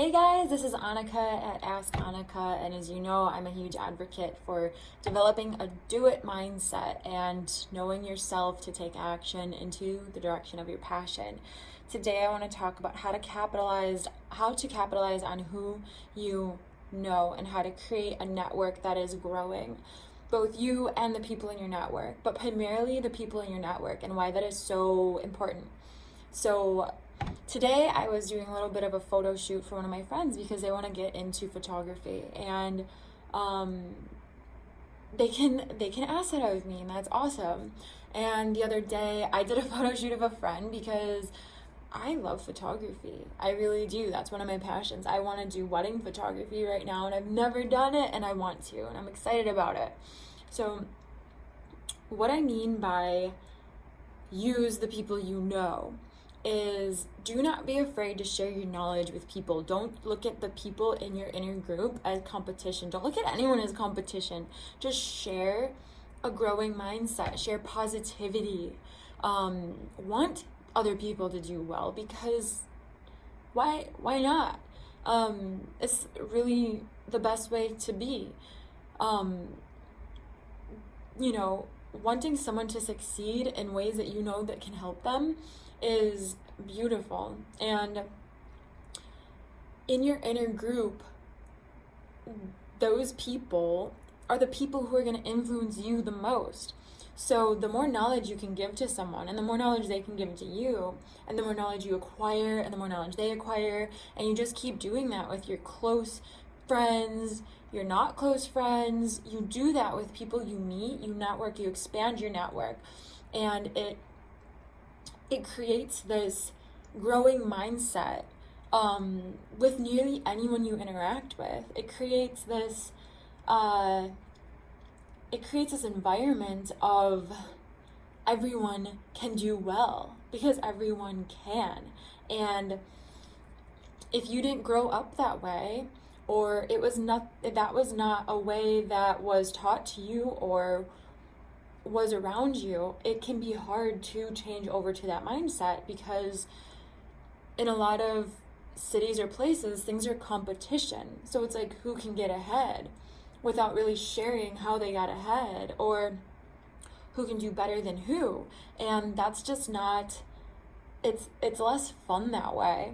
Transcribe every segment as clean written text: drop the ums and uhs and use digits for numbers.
Hey guys, this is Annika at Ask Annika, and as you know, I'm a huge advocate for developing a do-it mindset and knowing yourself to take action into the direction of your passion. Today, I want to talk about how to capitalize on who you know and how to create a network that is growing, both you and the people in your network, but primarily the people in your network, and why that is so important. So today I was doing a little bit of a photo shoot for one of my friends because they want to get into photography, and um, they can ask that of me, and that's awesome. And the other day I did a photo shoot of a friend because I love photography. I really do. That's one of my passions. I want to do wedding photography right now, and I've never done it, and I want to, and I'm excited about it. So what I mean by use the people you know is do not be afraid to share your knowledge with people. Don't look at the people in your inner group as competition. Don't look at anyone as competition. Just share a growing mindset, share positivity. Want other people to do well, because why not? It's really the best way to be. Um, Wanting someone to succeed in ways that you know that can help them is beautiful. And in your inner group, those people are the people who are going to influence you the most. So the more knowledge you can give to someone, and the more knowledge they can give to you, and the more knowledge you acquire, and the more knowledge they acquire, and you just keep doing that with your close friends, your not close friends. You do that with people you meet, you network, you expand your network, and it creates this growing mindset with nearly anyone you interact with. It creates this environment of everyone can do well because everyone can. And if you didn't grow up that way, or that was not a way that was taught to you or was around you, it can be hard to change over to that mindset, because in a lot of cities or places, things are competition. So it's like, who can get ahead, without really sharing how they got ahead, or who can do better than who. And that's just not, it's less fun that way.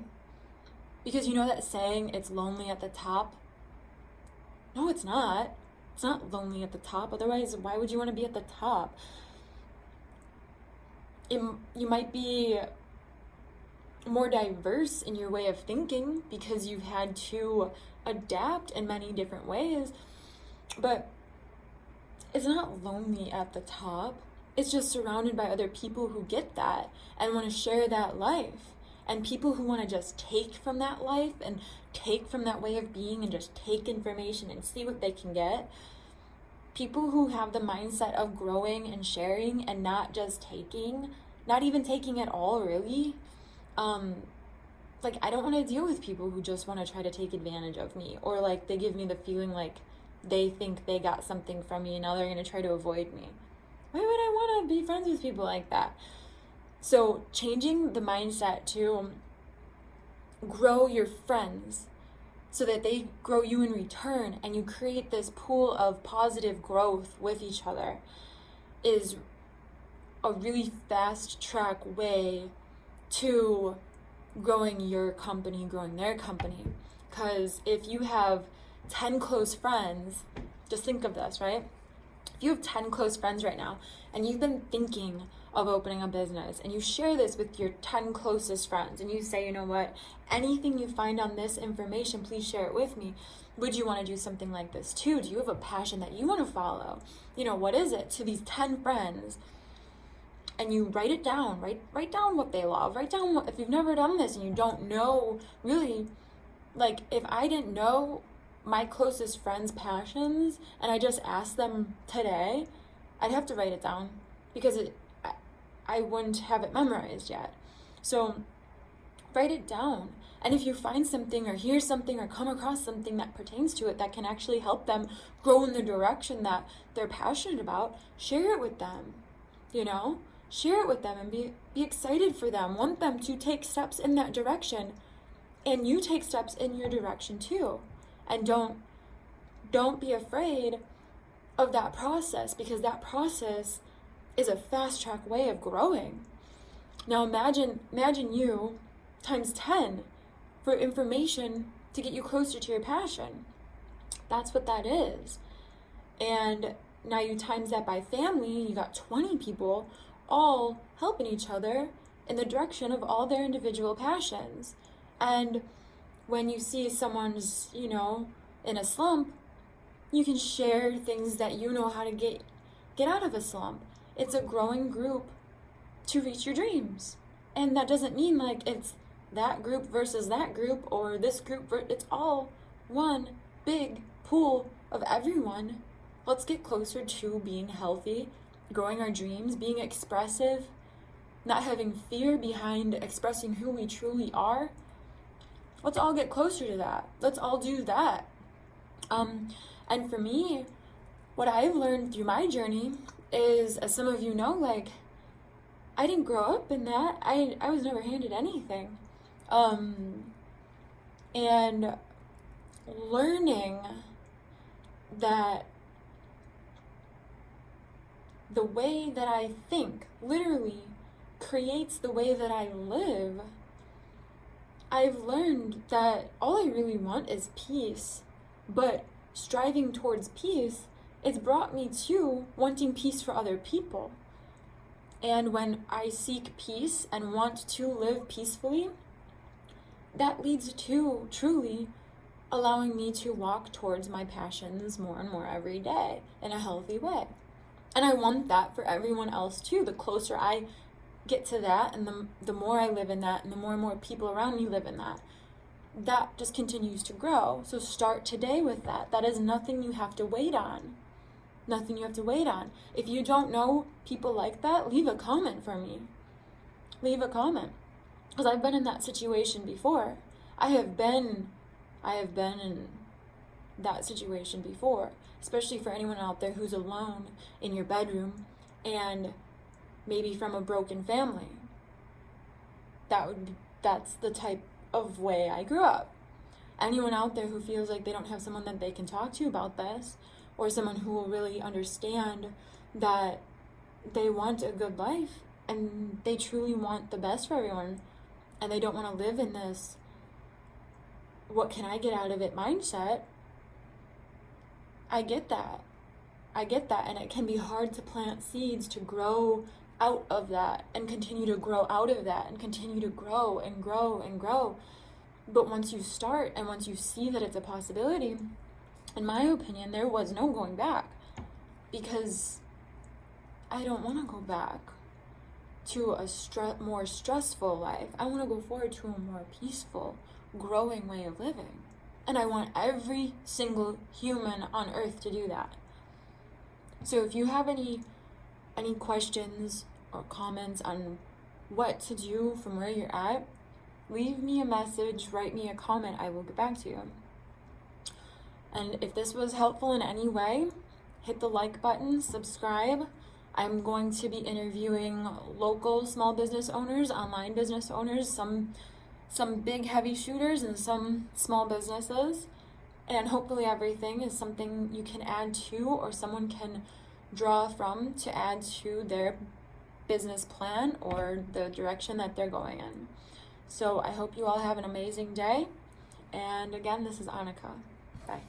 Because you know that saying, it's lonely at the top? No, it's not. It's not lonely at the top. Otherwise, why would you want to be at the top? You might be more diverse in your way of thinking because you've had to adapt in many different ways, but it's not lonely at the top. It's just surrounded by other people who get that and want to share that life, and people who want to just take from that life and take from that way of being and just take information and see what they can get. People who have the mindset of growing and sharing and not just taking, not even taking at all, really. I don't want to deal with people who just want to try to take advantage of me, or like they give me the feeling like they think they got something from me and now they're going to try to avoid me. Why would I want to be friends with people like that? So changing the mindset to grow your friends so that they grow you in return, and you create this pool of positive growth with each other, is a really fast track way to growing your company, growing their company. Because if you have 10 close friends, just think of this, right? If you have 10 close friends right now and you've been thinking of opening a business, and you share this with your 10 closest friends, and you say, you know what, anything you find on this information, please share it with me. Would you want to do something like this too? Do you have a passion that you want to follow? What is it? To these 10 friends, and you write it down. Write down what they love. Write down if you've never done this and you don't know really, like if I didn't know my closest friends' passions and I just asked them today, I'd have to write it down because I wouldn't have it memorized yet. So write it down. And if you find something or hear something or come across something that pertains to it that can actually help them grow in the direction that they're passionate about, share it with them. Share it with them and be excited for them. Want them to take steps in that direction. And you take steps in your direction too. And don't be afraid of that process, because that process is a fast track way of growing. Now imagine you times 10 for information to get you closer to your passion. That's what that is. And now you times that by family, you got 20 people all helping each other in the direction of all their individual passions. And when you see someone's, in a slump, you can share things that you know how to get out of a slump. It's a growing group to reach your dreams. And that doesn't mean like it's that group versus that group or this group. It's all one big pool of everyone. Let's get closer to being healthy, growing our dreams, being expressive, not having fear behind expressing who we truly are. Let's all get closer to that. Let's all do that. And for me, what I've learned through my journey is, as some of you know, like, I didn't grow up in that. I was never handed anything. And learning that the way that I think literally creates the way that I live, I've learned that all I really want is peace. But striving towards peace, it's brought me to wanting peace for other people. And when I seek peace and want to live peacefully, that leads to truly allowing me to walk towards my passions more and more every day in a healthy way. And I want that for everyone else too. The closer I get to that, and the more I live in that, and the more and more people around me live in that, that just continues to grow. So start today with that. That is nothing you have to wait on. Nothing you have to wait on. If you don't know people like that, leave a comment for me. Leave a comment. Because I've been in that situation before. I have been in that situation before. Especially for anyone out there who's alone in your bedroom and maybe from a broken family. That's the type of way I grew up. Anyone out there who feels like they don't have someone that they can talk to about this, or someone who will really understand that they want a good life and they truly want the best for everyone, and they don't want to live in this what can I get out of it mindset, I get that, and it can be hard to plant seeds to grow out of that and continue to grow out of that and continue to grow and grow and grow. But once you start and once you see that it's a possibility, in my opinion, there was no going back, because I don't want to go back to a more stressful life. I want to go forward to a more peaceful, growing way of living. And I want every single human on earth to do that. So if you have any questions or comments on what to do from where you're at, leave me a message, write me a comment, I will get back to you. And if this was helpful in any way, hit the like button, subscribe. I'm going to be interviewing local small business owners, online business owners, some big heavy shooters and some small businesses. And hopefully everything is something you can add to or someone can draw from to add to their business plan or the direction that they're going in. So I hope you all have an amazing day. And again, this is Annika. Bye.